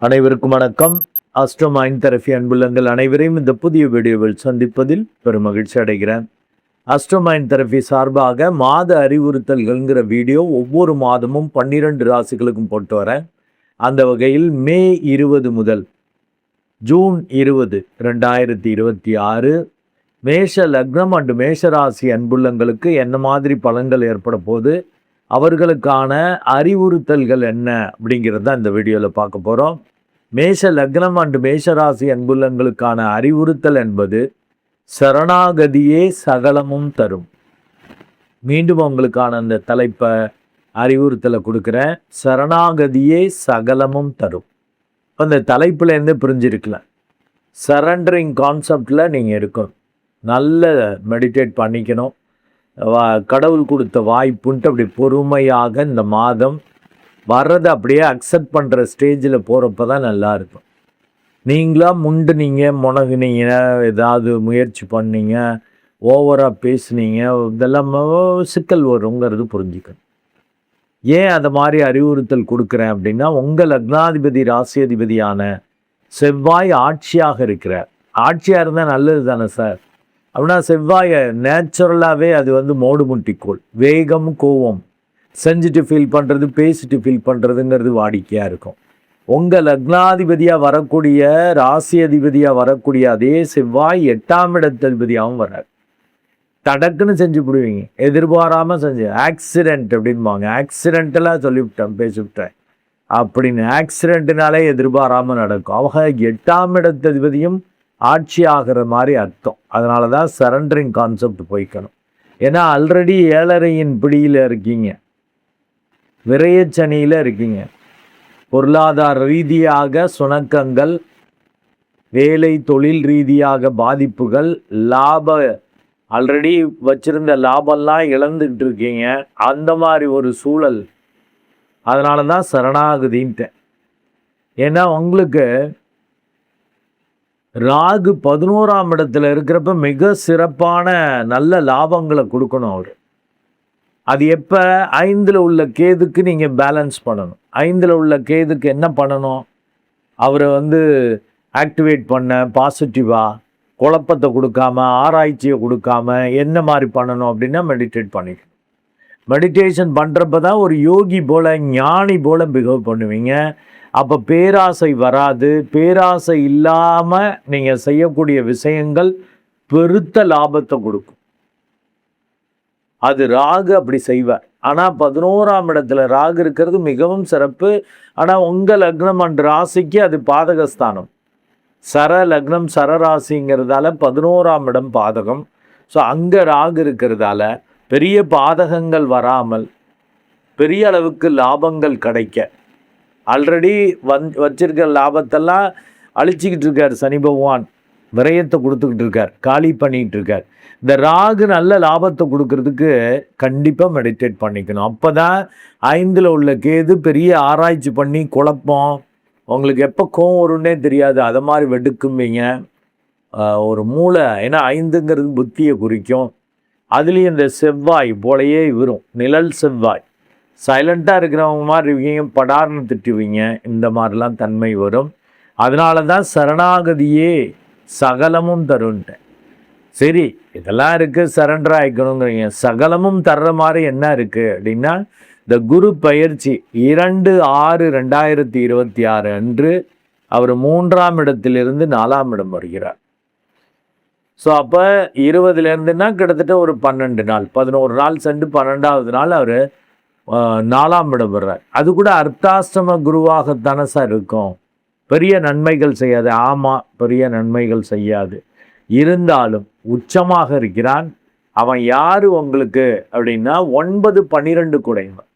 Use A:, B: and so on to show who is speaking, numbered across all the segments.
A: அனைவருக்கும் வணக்கம். Astro mind therapy அன்புள்ளங்கள் அனைவரையும் இந்த புதிய வீடியோவில் சந்திப்பதில் பெரும் மகிழ்ச்சி அடைகிறேன். அஸ்ட்ரோ மைண்ட் தெரபி சார்பாக மாத அறிவுறுத்தல்கள்ங்கிற வீடியோ ஒவ்வொரு மாதமும் 12 ராசிகளுக்கும் போட்டு வரேன். அந்த வகையில் மே 20 முதல் ஜூன் 20, 2026 மேஷ லக்னம் அண்டு மேஷ ராசி அன்புள்ளங்களுக்கு என்ன மாதிரி பலன்கள் ஏற்பட போது, அவர்களுக்கான அறிவுறுத்தல்கள் என்ன அப்படிங்கிறத இந்த வீடியோவில் பார்க்க போகிறோம். மேஷ லக்னம் அண்டு மேஷராசி அன்புள்ளங்களுக்கான அறிவுறுத்தல் என்பது சரணாகதியே சகலமும் தரும். மீண்டும் உங்களுக்கான அந்த தலைப்பை அறிவுறுத்தலை கொடுக்குறேன். சரணாகதியே சகலமும் தரும். அந்த தலைப்புலேருந்து புரிஞ்சிருக்கலாம். சரண்டரிங் கான்செப்டில் நீங்கள் இருக்கணும். நல்ல மெடிடேட் பண்ணிக்கணும். கடவுள் கொடுத்த வாய்ப்புன்ட்டு அப்படி பொறுமையாக இந்த மாதம் வர்றதை அப்படியே அக்செப்ட் பண்ணுற ஸ்டேஜில் போகிறப்ப தான் நல்லாயிருக்கும். நீங்களாக முண்டுனீங்க, முனகுனீங்க, ஏதாவது முயற்சி பண்ணீங்க, ஓவராக பேசுனீங்க, இதெல்லாம் சிக்கல் வருங்கிறது புரிஞ்சுக்கணும். ஏன் அதை மாதிரி அறிவுறுத்தல் கொடுக்குறேன் அப்படின்னா, உங்கள் லக்னாதிபதி ராசி அதிபதியான செவ்வாய் ஆட்சியாக இருக்கிறார். ஆட்சியாக இருந்தால் நல்லது தானே சார்? அப்படின்னா செவ்வாயை நேச்சுரலாகவே அது மோடு முட்டிக்கோள், வேகம், கோவம், செஞ்சுட்டு ஃபீல் பண்ணுறது, பேசிட்டு ஃபீல் பண்ணுறதுங்கிறது வாடிக்கையாக இருக்கும். உங்கள் லக்னாதிபதியாக வரக்கூடிய, ராசி அதிபதியாக வரக்கூடிய அதே செவ்வாய் 8ஆம் இடத்ததிபதியாகவும் வர்றார். தடக்குன்னு செஞ்சு விடுவீங்க, எதிர்பாராமல் செஞ்சு. ஆக்சிடென்ட் அப்படின்பாங்க, ஆக்சிடென்டெல்லாம் சொல்லிவிட்டேன், பேசிவிட்டேன் அப்படின்னு. ஆக்சிடென்ட்னாலே எதிர்பாராமல் நடக்கும். அவங்க 8ஆம் இடத்ததிபதியும் ஆட்சி ஆகிற மாதிரி அர்த்தம். அதனால தான் சரண்டரிங் கான்செப்ட் போய்க்கணும். ஏன்னா ஆல்ரெடி 7.5 பிடியில் இருக்கீங்க, விரயச்சனியில் இருக்கீங்க. பொருளாதார ரீதியாக சுணக்கங்கள், வேலை தொழில் ரீதியாக பாதிப்புகள், லாப ஆல்ரெடி வச்சிருந்த லாபம்லாம் இழந்துட்டு இருக்கீங்க. அந்த மாதிரி ஒரு சூழல். அதனால தான் சரணாகதின்ட்டேன். ஏன்னா உங்களுக்கு ராகு 11ஆம் இடத்துல இருக்கிறப்ப மிக சிறப்பான நல்ல லாபங்களை கொடுக்கணும் அவர். அது எப்போ? 5ல் உள்ள கேதுக்கு நீங்கள் பேலன்ஸ் பண்ணணும். 5ல் உள்ள கேதுக்கு என்ன பண்ணணும்? அவரை ஆக்டிவேட் பண்ண பாசிட்டிவாக, குழப்பத்தை கொடுக்காம, ஆராய்ச்சியை கொடுக்காம என்ன மாதிரி பண்ணணும் அப்படின்னா மெடிடேட் பண்ணிக்கணும். மெடிடேஷன் பண்ணுறப்ப தான் ஒரு யோகி போல், ஞானி போல் பிஹேவ் பண்ணுவீங்க. அப்போ பேராசை வராது. பேராசை இல்லாமல் நீங்கள் செய்யக்கூடிய விஷயங்கள் பெருத்த லாபத்தை கொடுக்கும். அது ராகு அப்படி செய்வார். ஆனால் 11ஆம் இடத்துல ராகு இருக்கிறது மிகவும் சிறப்பு. ஆனால் உங்கள் லக்னம் அண்ட் ராசிக்கு அது பாதகஸ்தானம். சர லக்னம் சரராசிங்கிறதால 11ஆம் இடம் பாதகம். ஸோ அங்கே ராகு இருக்கிறதால பெரிய பாதகங்கள் வராமல் பெரிய அளவுக்கு லாபங்கள் கிடைக்க, ஆல்ரெடி வச்சிருக்கிற லாபத்தெல்லாம் அழிச்சிக்கிட்டு இருக்கார் சனி பகவான். விரயத்தை கொடுத்துக்கிட்டு இருக்கார், காலி பண்ணிகிட்டு இருக்கார். இந்த ராகு நல்ல லாபத்தை கொடுக்கறதுக்கு கண்டிப்பாக மெடிடேட் பண்ணிக்கணும். அப்போ தான் 5ல் உள்ள கேது பெரிய ஆராய்ச்சி பண்ணி குழப்பம், உங்களுக்கு எப்போ கோவம் வரும்னே தெரியாது, அதை மாதிரி வெடுக்கும்பீங்க. ஒரு மூளை, ஏன்னா 5ங்கிறது புத்தியை குறிக்கும். அதுலேயும் இந்த செவ்வாய் போலையே வரும், நிழல் செவ்வாய். சைலண்ட்டாக இருக்கிறவங்க மாதிரி இருக்கீங்க, படார்னு திட்டுவீங்க. இந்த மாதிரிலாம் தன்மை வரும். அதனால தான் சரணாகதியே சகலமும் தருன்ட்டேன். சரி, இதெல்லாம் இருக்குது, சரண்டர் ஆகிக்கணுங்கிறீங்க. சகலமும் தர்ற மாதிரி என்ன இருக்குது அப்படின்னா, இந்த குரு பயிற்சி 2/6/2026 அன்று அவர் 3ஆம் இடத்திலிருந்து 4ஆம் இடம் வருகிறார். ஸோ அப்போ 20லேருந்துன்னா கிட்டத்தட்ட ஒரு 12 நாள், 11 நாள் சென்று 12ஆவது நாள் அவர் 4ஆம் இடம் வர்றார். அது கூட அர்த்தாஷ்டம குருவாகத்தானே சார் இருக்கும். பெரிய நன்மைகள் செய்யாது. ஆமாம், பெரிய நன்மைகள் செய்யாது. இருந்தாலும் உச்சமாக இருக்கிறான். அவன் யார் உங்களுக்கு அப்படின்னா 9-12 கூடையவன்,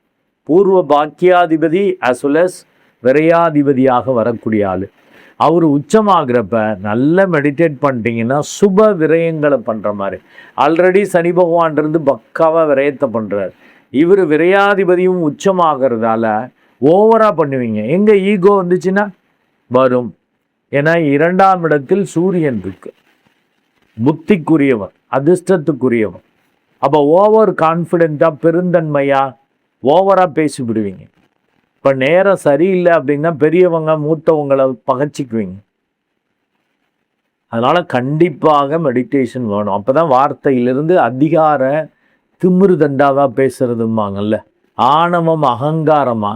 A: பூர்வ பாக்கியாதிபதி அஸ் வெல் அஸ் விரையாதிபதியாக வரக்கூடிய ஆள். அவர் உச்சமாகிறப்ப நல்ல மெடிடேட் பண்ணிட்டீங்கன்னா சுப விரயங்களை பண்ணுற மாதிரி. ஆல்ரெடி சனி பகவான் இருந்து பக்காவாக விரயத்தை பண்ணுறார். இவர் விரையாதிபதியும் உச்சமாகிறதால ஓவராக பண்ணுவீங்க. எங்கே ஈகோ வந்துச்சுன்னா வரும். ஏன்னா 2ஆம் இடத்தில் சூரியன் இருக்கு, புத்திக்குரியவன், அதிர்ஷ்டத்துக்குரியவன். அப்போ ஓவர் கான்ஃபிடென்ட்டாக, பெருந்தன்மையாக ஓவராக பேசிவிடுவீங்க. இப்போ நேரம் சரியில்லை அப்படின்னா பெரியவங்க மூத்தவங்களை பகச்சிக்குவீங்க. அதனால கண்டிப்பாக மெடிடேஷன் வேணும். அப்பதான் வார்த்தையிலிருந்து அதிகார திமிரு தண்டாவா பேசுறதும்பாங்கல்ல, ஆணவம் அகங்காரமா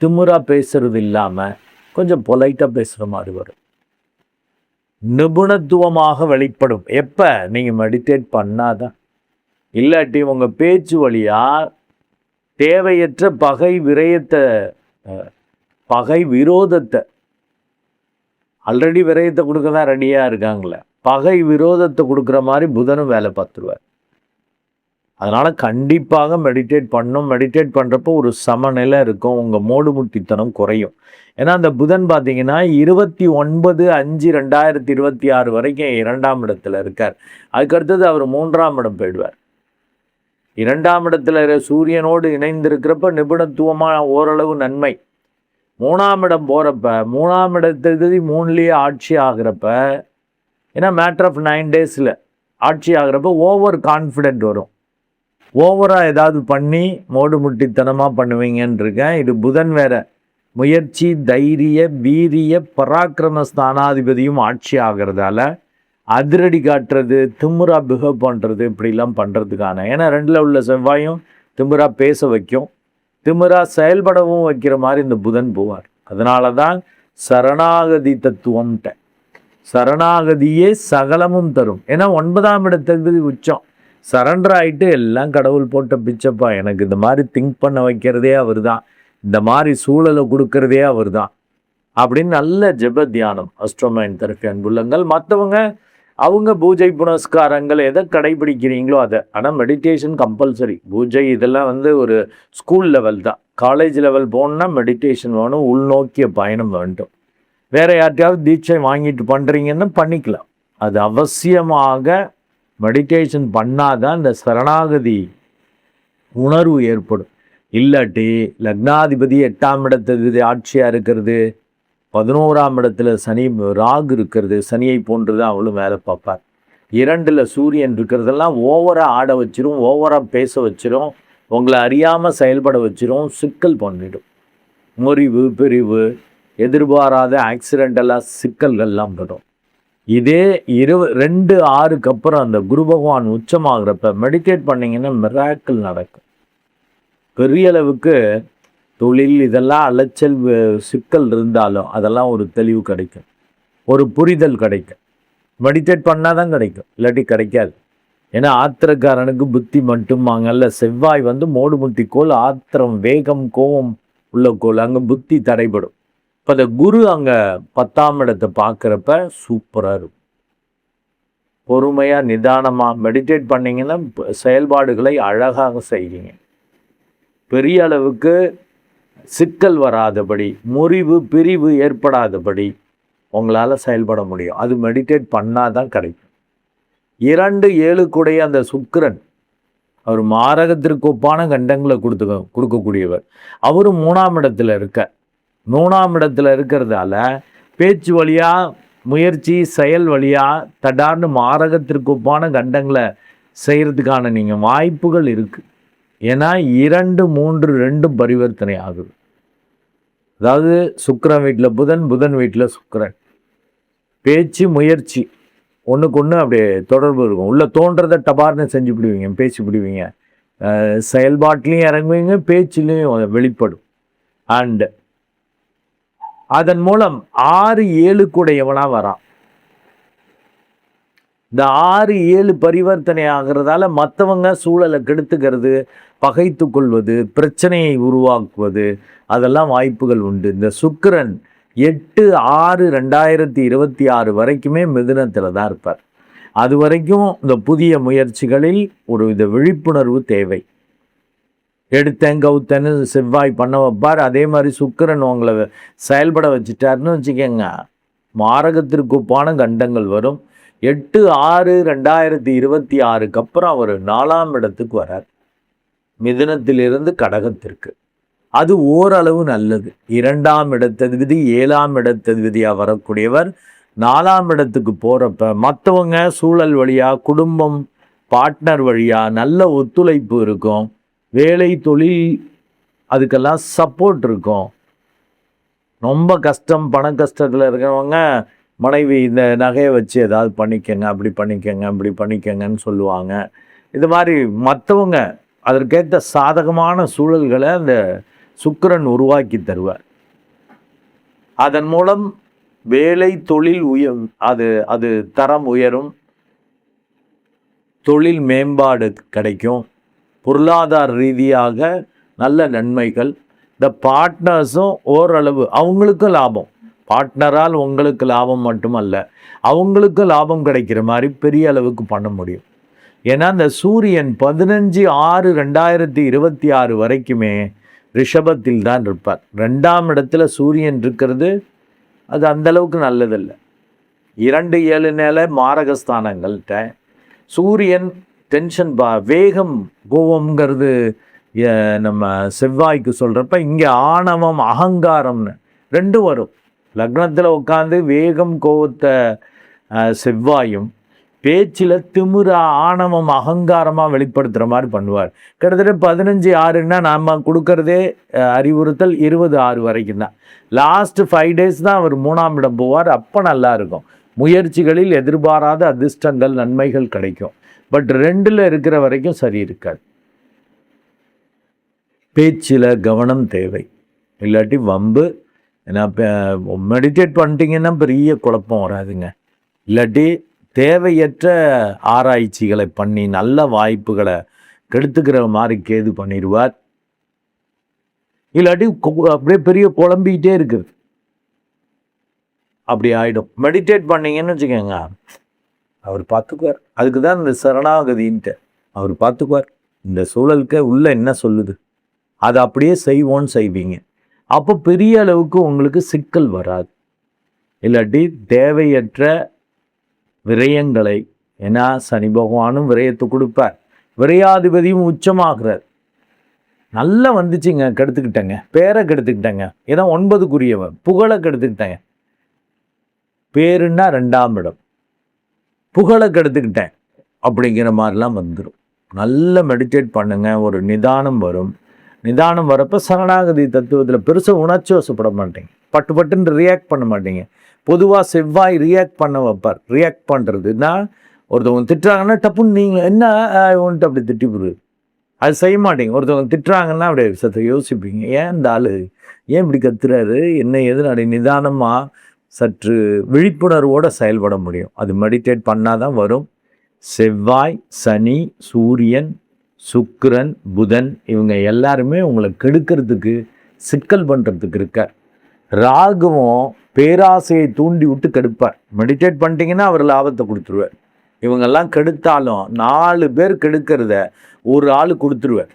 A: திமிரா பேசுறது இல்லாம கொஞ்சம் பொலைட்டா பேசுற மாதிரி வரும். நிபுணத்துவமாக வெளிப்படும். எப்ப நீங்க மெடிடேட் பண்ணாதான். இல்லாட்டி உங்க பேச்சு வழியா தேவையற்ற பகை விரயத்தை பகை விரோதத்தை ஆல்ரெடி விரயத்தை கொடுக்க தான் ரெடியா இருக்காங்களே, பகை விரோதத்தை கொடுக்குற மாதிரி புதனும் வேலை பார்த்துருவார். அதனால கண்டிப்பாக மெடிடேட் பண்ணும். மெடிடேட் பண்றப்போ ஒரு சமநிலை இருக்கும், உங்க மூடுமுட்டித்தனம் குறையும். ஏன்னா அந்த புதன் பார்த்தீங்கன்னா 29/5/2026 வரைக்கும் 2ஆம் இடத்துல இருக்கார். அதுக்கடுத்தது அவர் 3ஆம் இடம் போயிடுவார். 2ஆம் இடத்துல சூரியனோடு இணைந்திருக்கிறப்ப நிபுணத்துவமாக ஓரளவு நன்மை. 3ஆம் இடம் போகிறப்ப 3ஆம் இடத்துக்கு 3லயே ஆட்சி ஆகிறப்ப, ஏன்னா மேட்டர் ஆஃப் 9 டேஸில் ஆட்சி ஆகிறப்ப ஓவர் கான்ஃபிடென்ட் வரும். ஓவராக ஏதாவது பண்ணி மூடுமுட்டித்தனமாக பண்ணுவீங்கன்னு இருக்கேன். இது புதன் வேற, முயற்சி, தைரிய, வீரிய, பராக்கிரம ஸ்தானாதிபதியும் ஆட்சி ஆகிறதால அதிரடி காட்டுறது, திமுறா பிஹேவ் பண்ணுறது, இப்படிலாம் பண்ணுறதுக்கான, ஏன்னா 2ல் உள்ள செவ்வாயும் திமுறா பேச வைக்கும், திமுறா செயல்படவும் வைக்கிற மாதிரி இந்த புதன் போவார். அதனால தான் சரணாகதி தத்துவம்ட்ட, சரணாகதியே சகலமும் தரும். ஏன்னா 9ஆம் இடத்துக்கு உச்சம். சரண்டர் ஆகிட்டு எல்லாம் கடவுள் போட்ட பிச்சப்பா, எனக்கு இந்த மாதிரி திங்க் பண்ண வைக்கிறதே அவர் தான், இந்த மாதிரி சூழலை கொடுக்கறதே அவர் தான் அப்படின்னு நல்ல ஜெப தியானம். அஸ்ட்ரோமைண்ட் தெரபி அன்புள்ளங்கள். மற்றவங்க அவங்க பூஜை புனஸ்காரங்கள் எதை கடைபிடிக்கிறீங்களோ அதை. ஆனால் மெடிடேஷன் கம்பல்சரி. பூஜை இதெல்லாம் ஒரு ஸ்கூல் லெவல் தான். காலேஜ் லெவல் போகணுன்னா மெடிடேஷன் வேணும், உள்நோக்கிய பயணம் வேண்டும். வேற யார்ட்டையாவது தீட்சை வாங்கிட்டு பண்ணுறீங்கன்னா பண்ணிக்கலாம். அது அவசியமாக மெடிடேஷன் பண்ணாதான் இந்த சரணாகதி உணர்வு ஏற்படும். இல்லாட்டி லக்னாதிபதி 8ஆம் இடத்துல ஆட்சியாக இருக்கிறது, 11ஆம் இடத்துல சனி ராகு இருக்கிறது, சனியை போன்று தான் அவளும் வேலை பார்ப்பார். 2ல் சூரியன் இருக்கிறதெல்லாம் ஓவராக ஆட வச்சிரும், ஓவராக பேச வச்சிரும், உங்களை அறியாமல் செயல்பட வச்சிரும், சிக்கல் பண்ணிடும். முறிவு, பிரிவு, எதிர்பாராத ஆக்சிடென்டெல்லாம் சிக்கல்கள்லாம் வரும். இதே 2/6க்கு அப்புறம் அந்த குரு பகவான் உச்சமாகிறப்ப மெடிடேட் பண்ணிங்கன்னா மிராக்கிள் நடக்கும். பெரிய அளவுக்கு தொழில் இதெல்லாம் அலைச்சல் சிக்கல் இருந்தாலும் அதெல்லாம் ஒரு தெளிவு கிடைக்கும், ஒரு புரிதல் கிடைக்கும். மெடிடேட் பண்ணால் தான் கிடைக்கும், இல்லாட்டி கிடைக்காது. ஏன்னா ஆத்திரக்காரனுக்கு புத்தி மட்டும் வாங்கல்ல. செவ்வாய் மூடுமுட்டி கோள், ஆத்திரம், வேகம், கோபம் உள்ள கோள், அங்கே புத்தி தடைபடும். இப்போ அந்த குரு அங்கே 10ஆம் இடத்தை பார்க்குறப்ப சூப்பராக இருக்கும். பொறுமையாக நிதானமாக மெடிடேட் பண்ணிங்கன்னா செயல்பாடுகளை அழகாக செய்வீங்க. பெரிய அளவுக்கு சிக்கல் வராதபடி, முறிவு பிரிவு ஏற்படாதபடி உங்களால் செயல்பட முடியும். அது மெடிடேட் பண்ணால் தான் கிடைக்கும். 2/7 அந்த சுக்கிரன் அவர் மாரகத்திற்கு ஒப்பான கண்டங்களை கொடுக்கக்கூடியவர். அவரும் 3ஆம் இடத்துல இருக்க, 3ஆம் இடத்துல இருக்கிறதால பேச்சு வழியாக, முயற்சி செயல் வழியாக தடார்னு மாரகத்திற்கு ஒப்பான கண்டங்களை செய்கிறதுக்கான நீங்கள் வாய்ப்புகள் இருக்குது. ஏன்னா 2, 3, 2 பரிவர்த்தனை ஆகுது. அதாவது சுக்கிரன் வீட்டில் புதன், புதன் வீட்டில் சுக்கிரன். பேச்சு முயற்சி ஒன்றுக்கு ஒன்று அப்படியே தொடர்பு இருக்கும். உள்ள தோன்றதை டபார்னு செஞ்சு விடுவீங்க, பேசி விடுவீங்க, செயல்பாட்டிலையும் இறங்குவீங்க, பேச்சிலையும் வெளிப்படும். அண்ட் அதன் மூலம் 6/7 வரான். இந்த 6/7 பரிவர்த்தனை ஆகிறதால மற்றவங்க சூழலை கெடுத்துக்கிறது, பகைத்து கொள்வது, பிரச்சனையை உருவாக்குவது, அதெல்லாம் வாய்ப்புகள் உண்டு. இந்த சுக்கிரன் 8/6/2026 வரைக்குமே மிதுனத்தில் தான் இருப்பார். அது வரைக்கும் இந்த புதிய முயற்சிகளில் ஒரு வித விழிப்புணர்வு தேவை. எடுத்தேன் கவுத்தேன்னு செவ்வாய் பண்ண வைப்பார். அதே மாதிரி சுக்கிரன் உங்களை செயல்பட வச்சுட்டாருன்னு வச்சுக்கோங்க, மாரகத்திற்கு ஒப்பான கண்டங்கள் வரும். 8/6/2026 அப்புறம் அவர் 4ஆம் இடத்துக்கு வரார், மிதுனத்திலிருந்து கடகத்திற்கு. அது ஓரளவு நல்லது. 2ஆம் இடத்ததிபதி 7ஆம் இடத்ததிபதியாக வரக்கூடியவர் 4ஆம் இடத்துக்கு போகிறப்ப மற்றவங்க சூழல் வழியாக, குடும்பம் பார்ட்னர் வழியாக நல்ல ஒத்துழைப்பு இருக்கும். வேலை தொழில் அதுக்கெல்லாம் சப்போர்ட் இருக்கும். ரொம்ப கஷ்டம், பண கஷ்டத்தில் இருக்கிறவங்க மனைவி இந்த நகையை வச்சு ஏதாவது பண்ணிக்கங்க, அப்படி பண்ணிக்கங்க, இப்படி பண்ணிக்கங்கன்னு சொல்லுவாங்க. இது மாதிரி மற்றவங்க அதற்கேற்ற சாதகமான சூழல்களை அந்த சுக்கிரன் உருவாக்கி தருவார். அதன் மூலம் வேலை தொழில் அது தரம் உயரும், தொழில் மேம்பாடு கிடைக்கும், பொருளாதார ரீதியாக நல்ல நன்மைகள். இந்த பார்ட்னர்ஸும் ஓரளவு அவங்களுக்கும் லாபம், பார்ட்னரால் உங்களுக்கு லாபம் மட்டுமல்ல, அவங்களுக்கு லாபம் கிடைக்கிற மாதிரி பெரிய அளவுக்கு பண்ண முடியும். ஏன்னா இந்த சூரியன் 15/6/2026 வரைக்குமே ரிஷபத்தில் தான் இருப்பார். 2ஆம் இடத்துல சூரியன் இருக்கிறது அது அந்தளவுக்கு நல்லதில்லை. 2, 7 நிலை மாரகஸ்தானங்கள்கிட்ட சூரியன் டென்ஷன் வேகம் கோவம்ங்கிறது நம்ம செவ்வாய்க்கு சொல்கிறப்ப இங்கே ஆணவம் அகங்காரம்னு 2 வரும். லக்னத்தில் உட்காந்து வேகம் கோவத்தை செவ்வாயும் பேச்சில் திமிர ஆணவம் அகங்காரமாக வெளிப்படுத்துகிற மாதிரி பண்ணுவார். கிட்டத்தட்ட 15/6ன்னா நாம் கொடுக்கறதே அறிவுறுத்தல் 20/6 வரைக்கும் தான். லாஸ்ட் 5 days தான் அவர் 3ஆம் இடம் போவார். அப்போ நல்லா இருக்கும், முயற்சிகளில் எதிர்பாராத அதிர்ஷ்டங்கள் நன்மைகள் கிடைக்கும். பட் 2ல் இருக்கிற வரைக்கும் சரி இருக்காது. பேச்சில் கவனம் தேவை, இல்லாட்டி வம்பு. ஏன்னா மெடிடேட் பண்ணிட்டீங்கன்னா பெரிய குழப்பம் வராதுங்க. இல்லாட்டி தேவையற்ற ஆராய்ச்சிகளை பண்ணி நல்ல வாய்ப்புகளை கெடுத்துக்கிற மாதிரி கேது பண்ணிடுவார். இல்லாட்டி அப்படியே பெரிய குழம்பிக்கிட்டே இருக்குது, அப்படி ஆகிடும். மெடிடேட் பண்ணிங்கன்னு வச்சுக்கோங்க, அவர் பார்த்துக்குவார். அதுக்கு தான் இந்த சரணாகதின்ட்டு, அவர் பார்த்துக்குவார். இந்த சூழலுக்கு உள்ள என்ன சொல்லுது அதை அப்படியே செய்வீங்க. அப்போ பெரிய அளவுக்கு உங்களுக்கு சிக்கல் வராது. இல்லாட்டி தேவையற்ற விரயங்களை, ஏன்னா சனி பகவானும் விரயத்தை கொடுப்பார், விரையாதிபதியும் உச்சமாகிறார். நல்லா வந்துச்சுங்க, கெடுத்துக்கிட்டேங்க, பேரை கெடுத்துக்கிட்டேங்க, ஏன்னா 9க்குரியவன், புகழை கெடுத்துக்கிட்டேங்க. பேருன்னா 2ஆம் இடம், புகழை கெடுத்துக்கிட்டேன் அப்படிங்கிற மாதிரிலாம் வந்துடும். நல்ல மெடிடேட் பண்ணுங்க, ஒரு நிதானம் வரும். நிதானம் வரப்போ சரணாகதி தத்துவத்தில் பெருசாக உணர்ச்சி வசப்பட மாட்டீங்க, பட்டுன்னு ரியாக்ட் பண்ண மாட்டீங்க. பொதுவாக செவ்வாய் ரியாக்ட் பண்ண வைப்பார். ரியாக்ட் பண்ணுறதுன்னா ஒருத்தவங்க திட்டுறாங்கன்னா டப்புன்னு நீங்கள் என்ன ஒன்ட்டு அப்படி திட்டி போடுது, அது செய்ய மாட்டீங்க. ஒருத்தவங்க திட்டுறாங்கன்னா அப்படியே சற்று யோசிப்பீங்க, ஏன் இந்த ஆள் ஏன் இப்படி கத்துறாரு, என்ன எது அப்படி நிதானமாக சற்று விழிப்புணர்வோடு செயல்பட முடியும். அது மெடிடேட் பண்ணால் தான் வரும். செவ்வாய், சனி, சூரியன், சுக்கிரன், புதன் இவங்க எல்லாருமே உங்களை கெடுக்கிறதுக்கு, சிக்கல் பண்ணுறதுக்கு இருக்கார். ராகுவும் பேராசையை தூண்டி விட்டு கெடுப்பார். மெடிடேட் பண்ணிட்டீங்கன்னா அவர் லாபத்தை கொடுத்துருவார். இவங்கெல்லாம் கெடுத்தாலும் 4 பேர் கெடுக்கிறத ஒரு ஆள் கொடுத்துருவார்.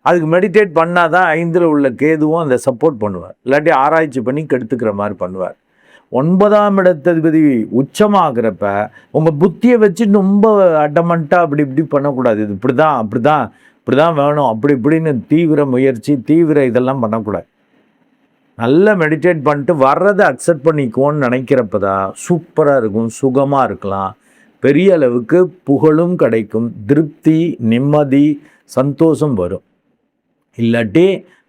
A: அதுக்கு மெடிடேட் பண்ணால் தான் 5ல் உள்ள கேதுவும் அந்த சப்போர்ட் பண்ணுவார், இல்லாட்டி ஆராய்ச்சி பண்ணி கெடுத்துக்கிற மாதிரி பண்ணுவார். 9ஆம் இடத்ததிபதி உச்சமாகிறப்ப உங்கள் புத்தியை வச்சு ரொம்ப அடமெண்ட்டாக அப்படி இப்படி பண்ணக்கூடாது. இது இப்படி தான் வேணும், அப்படி இப்படின்னு தீவிர முயற்சி, தீவிர இதெல்லாம் பண்ணக்கூடாது. நல்லா மெடிடேட் பண்ணிட்டு வர்றதை அக்செப்ட் பண்ணிக்குவோன்னு நினைக்கிறப்ப தான் சூப்பராக இருக்கும், சுகமாக இருக்கலாம், பெரிய அளவுக்கு புகழும் கிடைக்கும், திருப்தி, நிம்மதி, சந்தோஷம் வரும். இல்லாட்டி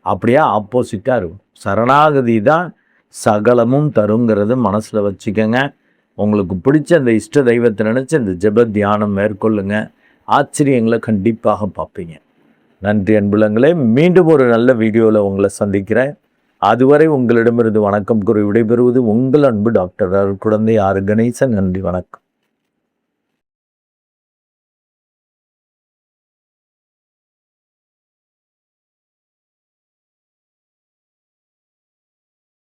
A: அப்படியே ஆப்போசிட்டாக இருக்கும். சரணாகதி தான் சகலமும் தருங்கிறது மனசில் வச்சுக்கோங்க. உங்களுக்கு பிடிச்ச அந்த இஷ்ட தெய்வத்தை நினச்சி இந்த ஜெப தியானம் மேற்கொள்ளுங்க, ஆச்சரியங்களை கண்டிப்பாக பார்ப்பீங்க. நன்றி அன்புலங்களே, மீண்டும் ஒரு நல்ல வீடியோவில் உங்களை சந்திக்கிறேன். அதுவரை உங்களிடமிருந்து வணக்கம் கூறி விடைபெறுவது உங்கள் அன்பு டாக்டர் அருட்குழந்தை ஆர். கணேசன். நன்றி, வணக்கம்.